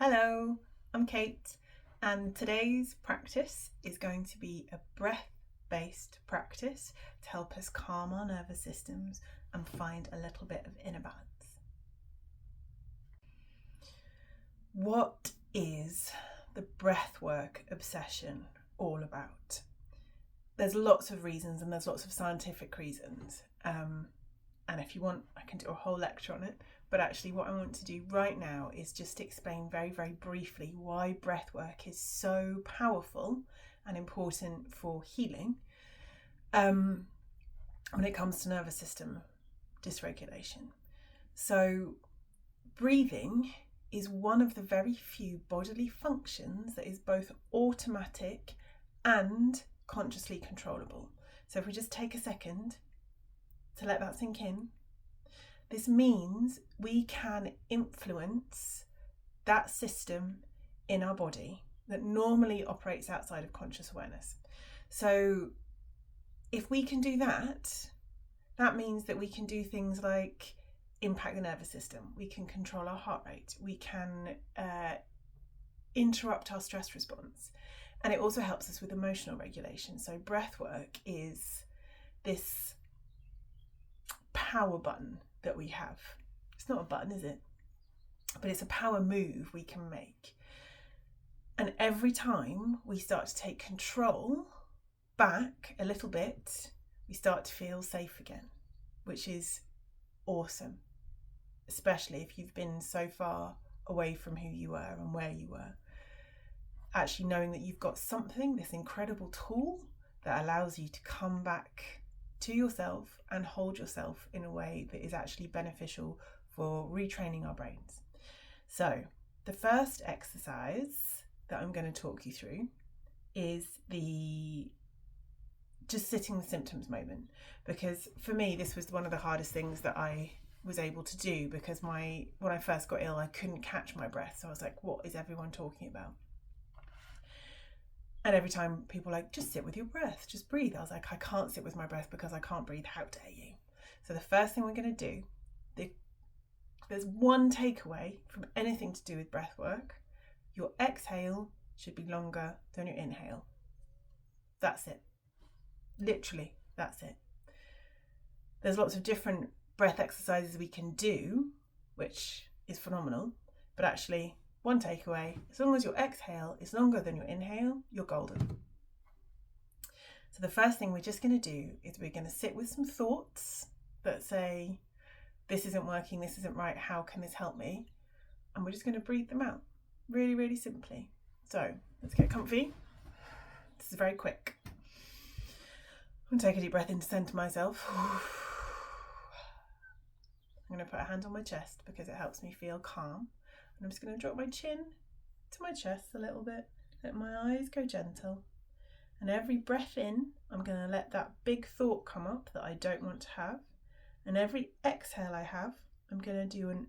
Hello, I'm Kate, and today's practice is going to be a breath-based practice to help us calm our nervous systems and find a little bit of inner balance. What is the breathwork obsession all about? There's lots of reasons and there's lots of scientific reasons. And if you want, I can do a whole lecture on it. But actually what I want to do right now is just explain very, very briefly why breathwork is so powerful and important for healing when it comes to nervous system dysregulation. So breathing is one of the very few bodily functions that is both automatic and consciously controllable. So if we just take a second to let that sink in, this means we can influence that system in our body that normally operates outside of conscious awareness. So if we can do that, that means that we can do things like impact the nervous system, we can control our heart rate, we can interrupt our stress response, and it also helps us with emotional regulation. So breath work is this power button that we have. It's not a button, is it? But it's a power move we can make. And every time we start to take control back a little bit, we start to feel safe again, which is awesome, especially if you've been so far away from who you were and where you were. Actually knowing that you've got something, this incredible tool that allows you to come back to yourself and hold yourself in a way that is actually beneficial for retraining our brains. So the first exercise that I'm going to talk you through is the just sitting with symptoms moment, because for me this was one of the hardest things that I was able to do, because when I first got ill I couldn't catch my breath, so I was like, what is everyone talking about? And every time people were like, just sit with your breath, just breathe. I was like, I can't sit with my breath because I can't breathe. How dare you? So the first thing we're going to do, there's one takeaway from anything to do with breath work. Your exhale should be longer than your inhale. That's it. Literally, that's it. There's lots of different breath exercises we can do, which is phenomenal. But actually, one takeaway, as long as your exhale is longer than your inhale, you're golden. So the first thing we're just going to do is we're going to sit with some thoughts that say, this isn't working, this isn't right, how can this help me? And we're just going to breathe them out, really, really simply. So let's get comfy. This is very quick. I'm going to take a deep breath in to center myself. I'm going to put a hand on my chest because it helps me feel calm. And I'm just going to drop my chin to my chest a little bit, let my eyes go gentle. And every breath in, I'm going to let that big thought come up that I don't want to have. And every exhale I have, I'm going to do an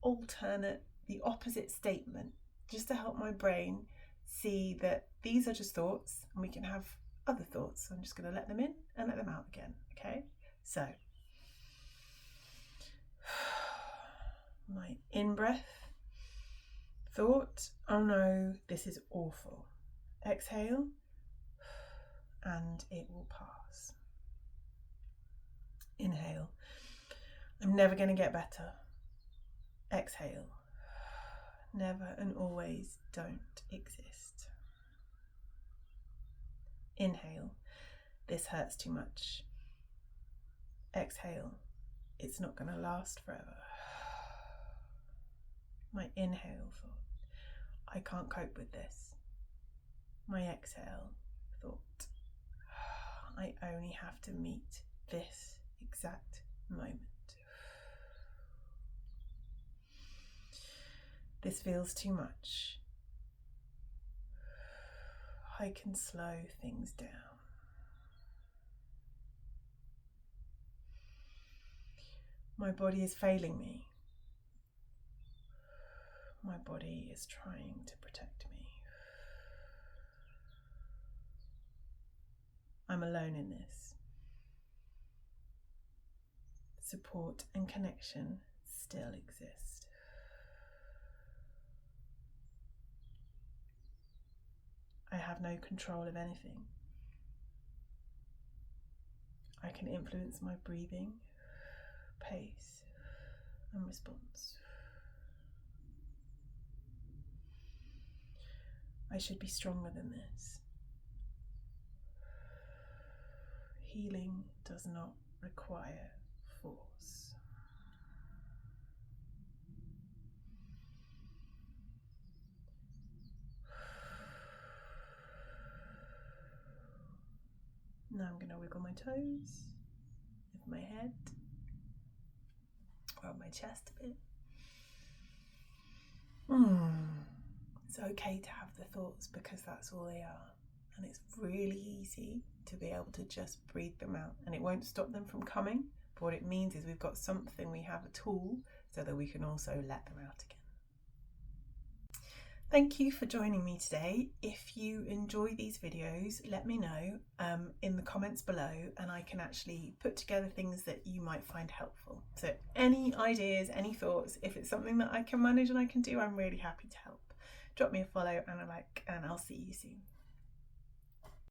alternate, the opposite statement, just to help my brain see that these are just thoughts and we can have other thoughts. So I'm just going to let them in and let them out again. Okay? So, my in-breath. Thought, oh no, this is awful. Exhale, and it will pass. Inhale, I'm never going to get better. Exhale, never and always don't exist. Inhale, this hurts too much. Exhale, it's not going to last forever. My inhale thought, I can't cope with this. My exhale thought, I only have to meet this exact moment. This feels too much. I can slow things down. My body is failing me. My body is trying to protect me. I'm alone in this. Support and connection still exist. have no control of anything. I can influence my breathing, pace, and response. I should be stronger than this. Healing does not require force. Now I'm going to wiggle my toes, lift my head, rub my chest a bit. It's okay to have the thoughts because that's all they are. And it's really easy to be able to just breathe them out. And it won't stop them from coming. But what it means is we've got something, we have a tool so that we can also let them out again. Thank you for joining me today. If you enjoy these videos, let me know in the comments below, and I can actually put together things that you might find helpful. So any ideas, any thoughts, if it's something that I can manage and I can do, I'm really happy to help. Drop me a follow and a like, and I'll see you soon.